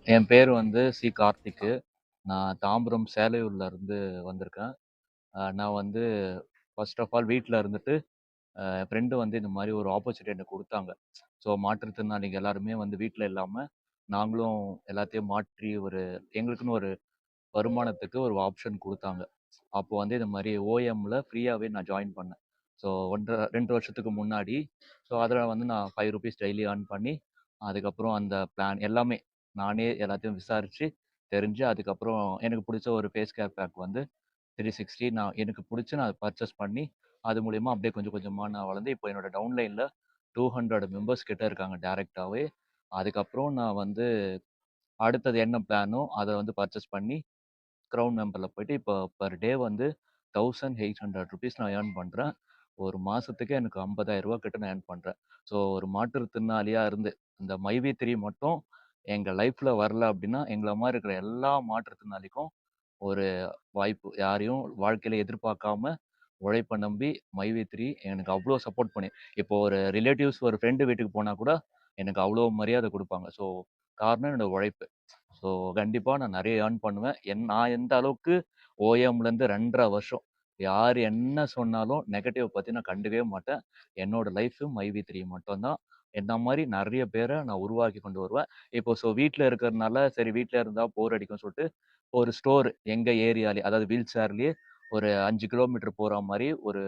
என் பேர் வந்து சி. கார்த்திக்கு. நான் தாம்பரம் சேலையூர்ல இருந்து வந்திருக்கேன். நான் வந்து ஃபர்ஸ்ட் ஆஃப் ஆல் வீட்ல இருந்துட்டு, என் ஃப்ரெண்டு வந்து இந்த மாரி ஒரு ஆப்பர்ச்சுனிட்டி எனக்கு குடுத்தாங்க. ஸோ மாற்றுத்திறனாளிங்க எல்லாருமே வந்து வீட்ல இல்லாம, நாங்களும் எல்லாத்தையும் மாற்றி எங்களுக்குன்னு ஒரு வருமானத்துக்கு ஒரு ஆப்ஷன் குடுத்தாங்க. அப்போ வந்து இந்த மாரி ஓஎம்ல ஃப்ரீயாவே நான் ஜாயின் பண்ணேன். ஸோ 2 வருஷத்துக்கு முன்னாடி. ஸோ அதில வந்து நான் ₹5 டெய்லி ஏர்ன் பண்ணி, அதுக்கப்புறம் அந்த பிளான் எல்லாமே நானே எல்லாத்தையும் விசாரிச்சு, தெரிஞ்சு அதுக்கப்புறம் எனக்கு புடிச்ச ஒரு ஃபேஸ் கேர் பேக் வந்து 360 எனக்கு புடிச்சு நான் பர்ச்சேஸ் பண்ணி, அது மூலியமா அப்படியே கொஞ்சம் கொஞ்சமா நான் வளர்ந்து, இப்போ என்னோட டவுன்லைன்ல 200 மெம்பர்ஸ் கிட்ட இருக்காங்க டைரக்ட்டாவே. அதுக்கப்புறம் நான் வந்து அடுத்தது என்ன பிளானோ அத வந்து பர்ச்சேஸ் பண்ணி கிரவுன் மெம்பர்ல போயிட்டு இப்போ பெர் டே வந்து ₹1800 நான் ஏர்ன் பண்றேன். ஒரு மாசத்துக்கு எனக்கு ₹50,000 கிட்ட நான் ஏர்ன் பண்றேன். ஸோ ஒரு மாற்றுத்திறனாளியா இருந்து இந்த மைவி3 மட்டும் எங்க லைஃப்ல வரல அப்படின்னா, எங்கள மாரி இருக்கிற எல்லா மாற்றுத்திறனாளிக்கும் ஒரு வாய்ப்பு. யாரையும் வாழ்க்கையில எதிர்பார்க்காம உழைப்ப நம்பி மைவி3 எனக்கு அவ்ளோ சப்போர்ட் இப்போ ஒரு ரிலேட்டிவ்ஸ் ஒரு ஃப்ரெண்ட் வீட்டுக்கு போனா கூட எனக்கு அவ்ளோ மரியாதை குடுப்பாங்க. ஸோ காரணம் என்னோட உழைப்பு. ஸோ கண்டிப்பா நான் நெறைய ஏர்ன் பண்ணுவேன். நான் எந்த அளவுக்கு ஓஎம்லேருந்து 2 1/2 வருஷம் யார் என்ன சொன்னாலும் நெகட்டிவ் பத்தி நான் கண்டுக்கவே மாட்டேன். என்னோட லைஃப் மைவி3 மட்டும் தான். என்ன மாரி நெறைய பேர நான் உருவாக்கி கொண்டு வருவேன். வீட்ல இருக்கிறதுனால, சரி வீட்ல இருந்தா போர் அடிக்கும்னு சொல்லிட்டு, ஒரு ஸ்டோர் எங்க ஏரியாலயே, அதாவது வீல் சேர்லயே ஒரு 5 கிலோமீட்டர் போற மாரி ஒரு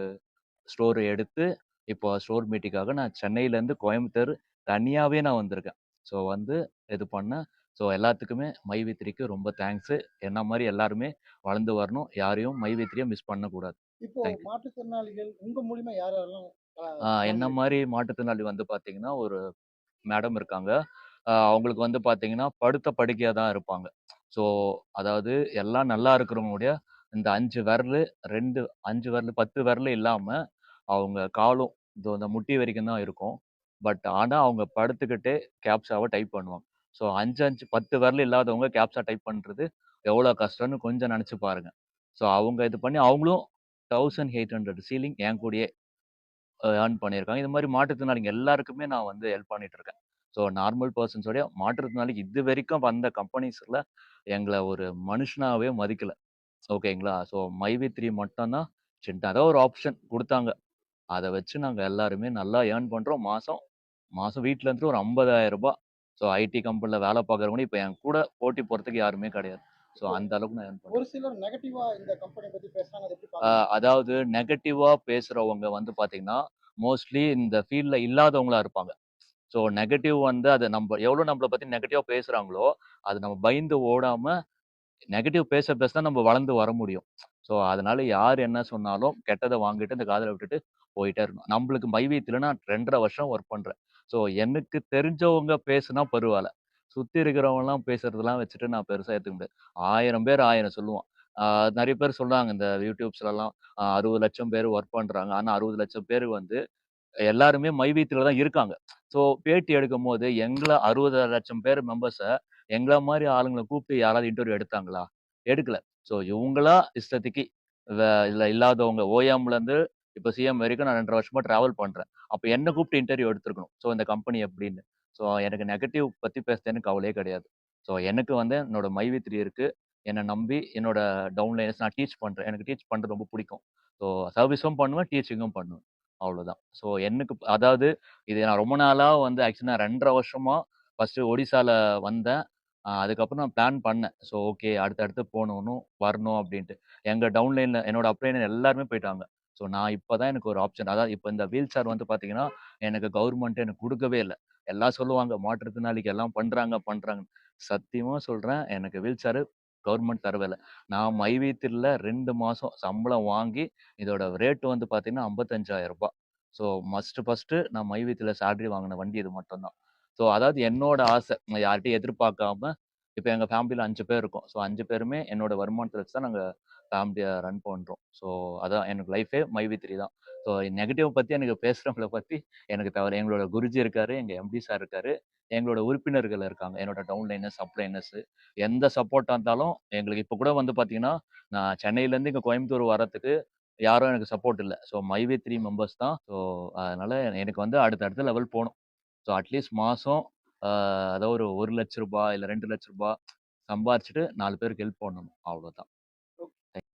ஸ்டோர் எடுத்து, இப்போ ஸ்டோர் மீட்டிங்காக நான் சென்னையிலேருந்து கோயம்புத்தூர் தனியாவே நான் வந்திருக்கேன். ஸோ வந்து இது பண்ணேன். ஸோ எல்லாத்துக்குமே மைவி3க்கு ரொம்ப தேங்க்ஸு. என்ன மாரி எல்லாருமே வளர்ந்து வரணும். யாரையும் மைவி3ய மிஸ் பண்ணக்கூடாது. இப்போ தேங்க் யூ. மாற்றுத்திறனாளிகள் உங்க மூலியமா யார் யாரெல்லாம் என்ன மாரி மாற்றுத்திறனாளி வந்து பார்த்தீங்கன்னா, ஒரு மேடம் இருக்காங்க. அவங்களுக்கு வந்து பார்த்தீங்கன்னா, படுத்த படுக்கையா தான் இருப்பாங்க. ஸோ, அதாவது எல்லாம் நல்லா இருக்கிறவங்களுடைய இந்த 5 விரலு 2 5 விரலு 10 விரலு இல்லாம, அவங்க காலும் இந்த முட்டி வரைக்கும் தான் இருக்கும். ஆனா, அவங்க படுத்துக்கிட்டே கேப்ஸாவ டைப் பண்ணுவாங்க. ஸோ 5 10 விரல் இல்லாதவங்க கேப்ஸா டைப் பண்றது எவ்வளோ கஷ்டம்னு கொஞ்சம் நெனச்சு பாருங்க. ஸோ அவங்க இது பண்ணி அவங்களும் 1800 சீலிங் என் கூடயே ஏர்ன் பண்ணியிருக்காங்க. இது மாரி மாற்றுத்திறனாளிங்க எல்லாருக்குமே நான் வந்து ஹெல்ப் பண்ணிட்டு இருக்கேன். நார்மல் பெர்சன்ஸோடய மாற்றுத்திறனாளிக்கு இதுவரைக்கும் வந்த கம்பெனிஸ்ல எங்கள ஒரு மனுஷனாவே மதிக்கல. ஓகேங்களா? மைவி3 மட்டும் தான் சின்னதா ஒரு ஆப்ஷன் குடுத்தாங்க. அத வச்சு நாங்க எல்லாருமே நல்லா ஏர்ன் பண்றோம். மாசம் மாசம் வீட்ல இருந்து ஒரு ₹50,000. ஐடி கம்பெனில வேலை பார்க்குறவங்க இப்ப என் கூட போட்டி போடுறதுக்கு யாருமே கிடையாது. இப்போ அந்த அளவுக்கு நான் ஏர்ன் ஒரு பண்றேன். சிலர் நெகட்டிவா இந்த கம்பெனி பத்தி பேசுறாங்க, அதை எப்படி பாக்குறீங்க? அதாவது நெகட்டிவா பேசுறவங்க வந்து பார்த்தீங்கன்னா, மோஸ்ட்லி இந்த ஃபீல்ட்ல இல்லாதவங்களா இருப்பாங்க. நெகட்டிவ் வந்து அது எவ்வளோ நம்மள பத்தி நெகட்டிவா பேசுறாங்களோ, அது நம்ம பயந்து ஓடாம, நெகட்டிவ் பேச பேச தான் நம்ம வளர்ந்து வர முடியும். அதனால யார் என்ன சொன்னாலும் கெட்டத வாங்கிட்டு இந்த காதுல விட்டுட்டு போயிட்டே இருக்கணும். நம்மளுக்கு மைவீத்துல நான் 2 1/2 வருஷம் ஒர்க் பண்றேன். எனக்கு தெரிஞ்சவங்க பேசுனா பரவால்ல. சுத்தி இருக்கிறவங்கலாம் பேசுறதெல்லாம் வச்சுட்டு நான் பெருசா ஏத்துக்க முடியாது. 1000 பேர் 1000 சொல்லுவான். ஆ நெறைய பேர் சொல்றாங்க இந்த யூடியூப்ஸ்லலாம் 60,00,000 பேர் ஒர்க் பண்றாங்க. ஆனா 60,00,000 பேர் வந்து எல்லாருமே மைவீத்துல தான் இருக்காங்க. பேட்டி எடுக்கும்போது 60,00,000 பேர் மெம்பர்ஸ எங்கள மாரி ஆளுங்கள கூப்பிட்டு யாராவது இன்டர்வியூ எடுத்தாங்களா? எடுக்கல. இவங்களா இஷ்டத்துக்கு இதுல இல்லாதவங்க ஓஎம்லேருந்து இப்ப சிஎம் வரைக்கும் நான் 2 1/2 வருஷமா டிராவல் பண்றேன். அப்ப என்ன கூப்பிட்டு இன்டர்வியூ எடுத்திருக்கணும். இந்த கம்பெனி எப்படின்னு. எனக்கு நெகட்டிவ் பத்தி பேச எனக்கு கவலையே கிடையாது. எனக்கு வந்து என்னோட மைவி3 இருக்கு. என்ன நம்பி என்னோட டவுன்லைனர்ஸ் நான் டீச் பண்றேன். எனக்கு டீச் பண்றது ரொம்ப பிடிக்கும். சர்வீஸும் பண்ணுவேன், டீச்சிங்கும் பண்ணுவேன். அவ்வளோதான். எனக்கு அதாவது இது நான் ரொம்ப நாளா வந்து ஆக்சுவலி நான் 2 1/2 வருஷமா ஃபர்ஸ்ட்டு ஒடிசால வந்தேன். அதுக்கப்புறம் நான் பிளான் பண்ணேன். ஓகே அடுத்து போணும், வரணும் அப்டின்ட்டு. எங்க டவுன்லைன்ல என்னோட அப்ளைன்ல எல்லாருமே போயிட்டாங்க. நான் இப்ப தான் எனக்கு ஒரு ஆப்ஷன். அதாவது இப்ப இந்த வீல் சேர் வந்து பார்த்தீங்கன்னா, எனக்கு கவர்மெண்ட் எனக்கு குடுக்கவே இல்ல. எல்லாம் சொல்லுவாங்க மாற்றுத்திறனாளிக்கு எல்லாம் பண்றாங்கன்னு. சத்தியமா சொல்றேன் எனக்கு வீல் சேர் கவர்மெண்ட் தரவே இல்ல. நான் மைவீத்தில 2 மாசம் சம்பளம் வாங்கி இதோட ரேட் வந்து பார்த்தீங்கன்னா, ரூ. 55,000. ஃபர்ஸ்ட்டு நான் மைவித்தில சேலரி வாங்குன வண்டி இது மட்டும் தான். அதாவது என்னோட ஆசை. நான் யார்ட்டயும் எதிர்பார்க்காம, இப்ப எங்க ஃபேமிலில 5 பேர் இருக்கோம். 5 பேருமே என்னோட வருமானத்த வச்சு தான் நாங்க ஃபேமிலிய ரன் பண்றோம். அதான் எனக்கு லைஃபே மைவி3 தான். நெகட்டிவ் பத்தி எனக்கு பேசுறவங்கள பத்தி எனக்கு தவறு. எங்களோட குருஜி இருக்காரு, எங்க எம்டி சார் இருக்காரு, எங்களோட உறுப்பினர்கள் இருக்காங்க. என்னோட டவுன்லைனர்ஸ், அப்ளைனர்ஸ் எந்த சப்போர்ட்டா இருந்தாலும் எங்களுக்கு இப்ப கூட வந்து பார்த்தீங்கன்னா, நான் சென்னையிலேருந்து இங்க கோயம்புத்தூர் வரதுக்கு யாரும் எனக்கு சப்போர்ட் இல்ல. மைவே3 மெம்பர்ஸ் தான். அதனால எனக்கு வந்து அடுத்த அடுத்த லெவல் போணும். அட்லீஸ்ட் மாசம் அதாவது ஒரு ரூ. 1,00,000 இல்ல ரூ. 2,00,000 சம்பாரிச்சுட்டு 4 பேருக்கு ஹெல்ப் பண்ணணும். அவ்வளோதான்.